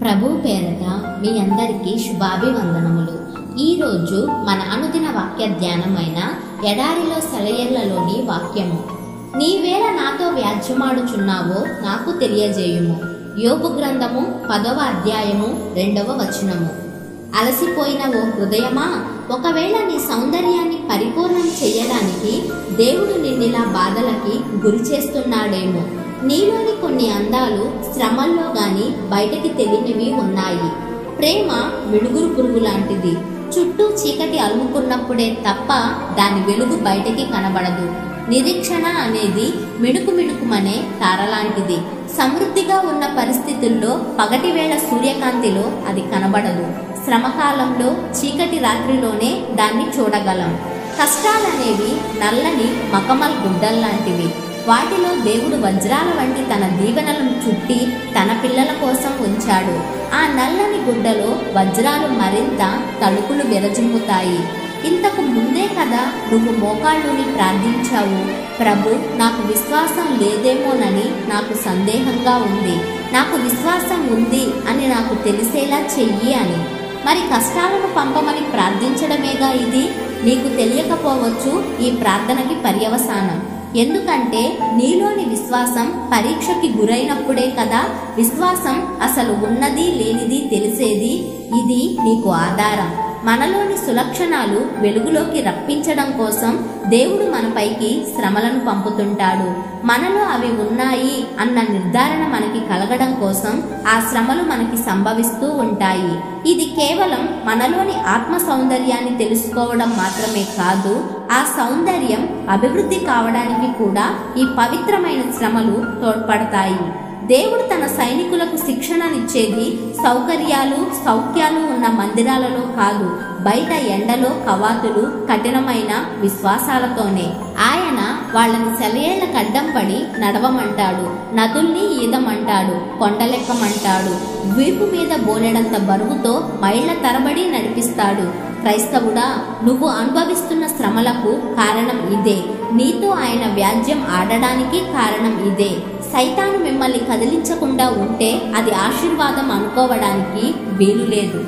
ప్రభు పేరట మీ అందరికీ శుభాభివందనములు. ఈరోజు మన అనుదిన వాక్య ధ్యానమైన ఎడారిలో సెలయేళ్లలోని వాక్యము. నీవేళ నాతో వ్యాజ్యమాడుచున్నావో నాకు తెలియజేయుము. యోబు గ్రంథము 10వ అధ్యాయము 2వ వచనము. అలసిపోయిన ఓ హృదయమా, ఒకవేళ నీ సౌందర్యాన్ని పరిపూర్ణం చెయ్యడానికి దేవుడు నిన్నిలా బాధలకి గురి చేస్తున్నాడేమో. నీలోని కొన్ని అందాలు శ్రమల్లో గాని బయటకి తెలియనివి ఉన్నాయి. ప్రేమ మిడుగురు పురుగు లాంటిది. చుట్టూ చీకటి అలుముకున్నప్పుడే తప్ప దాని వెలుగు బయటకి కనబడదు. నిరీక్షణ అనేది మిణుకుమనే తారలాంటిది. సమృద్ధిగా ఉన్న పరిస్థితుల్లో పగటి వేళ సూర్యకాంతిలో అది కనబడదు. శ్రమకాలంలో చీకటి రాత్రిలోనే దాన్ని చూడగలం. కష్టాలనేవి నల్లని మకమల్ గుడ్డల్లాంటివి. వాటిలో దేవుడు వజ్రాల వంటి తన దీవెనలను చుట్టి తన పిల్లల కోసం ఉంచాడు. ఆ నల్లని గుడ్డలో వజ్రాలు మరింత తలుపులు విరజిమ్ముతాయి. ఇంతకు ముందే కదా నువ్వు మోకాళ్ళుని ప్రార్థించావు, ప్రభు నాకు విశ్వాసం లేదేమోనని నాకు సందేహంగా ఉంది, నాకు విశ్వాసం ఉంది అని నాకు తెలిసేలా చెయ్యి అని. మరి కష్టాలను పంపమని ప్రార్థించడమేగా ఇది. నీకు తెలియకపోవచ్చు ఈ ప్రార్థనకి పర్యవసానం. ఎందుకంటే నీలోని విశ్వాసం పరీక్షకి గురైనప్పుడే కదా విశ్వాసం అసలు ఉన్నది లేనిది తెలిసేది. ఇది నీకు ఆధారం. మనలోని సులక్షణాలు వెలుగులోకి రప్పించడం కోసం దేవుడు మనపైకి శ్రమలను పంపుతుంటాడు. మనలో అవి ఉన్నాయి అన్న నిర్ధారణ మనకి కలగడం కోసం ఆ శ్రమలు మనకి సంభవిస్తూ ఉంటాయి. ఇది కేవలం మనలోని ఆత్మ సౌందర్యాన్ని తెలుసుకోవడం మాత్రమే కాదు, ఆ సౌందర్యం అభివృద్ధి కావడానికి కూడా ఈ పవిత్రమైన శ్రమలు తోడ్పడతాయి. దేవుడు తన సైనికులకు శిక్షణనిచ్చేది సౌఖ్యాలు ఉన్న మందిరాలలో కాదు, బయట ఎండలో కవాతులు కఠినమైన విశ్వాసాలతోనే. ఆయన వాళ్ళని సెలయేళ్ల కడ్డం పడి నడవమంటాడు, నదుల్ని ఈదమంటాడు, కొండలెక్కమంటాడు, వీపు మీద బోలెడంత బరువుతో మైళ్ల తరబడి నడిపిస్తాడు. క్రైస్తవుడా, నువ్వు అనుభవిస్తున్న శ్రమలకు కారణం ఇదే. నీతో ఆయన వ్యాజ్యం ఆడడానికి కారణం ఇదే. సైతాను మిమ్మల్ని కదిలించకుండా ఉంటే అది ఆశీర్వాదం అనుకోవడానికి వీలు లేదు.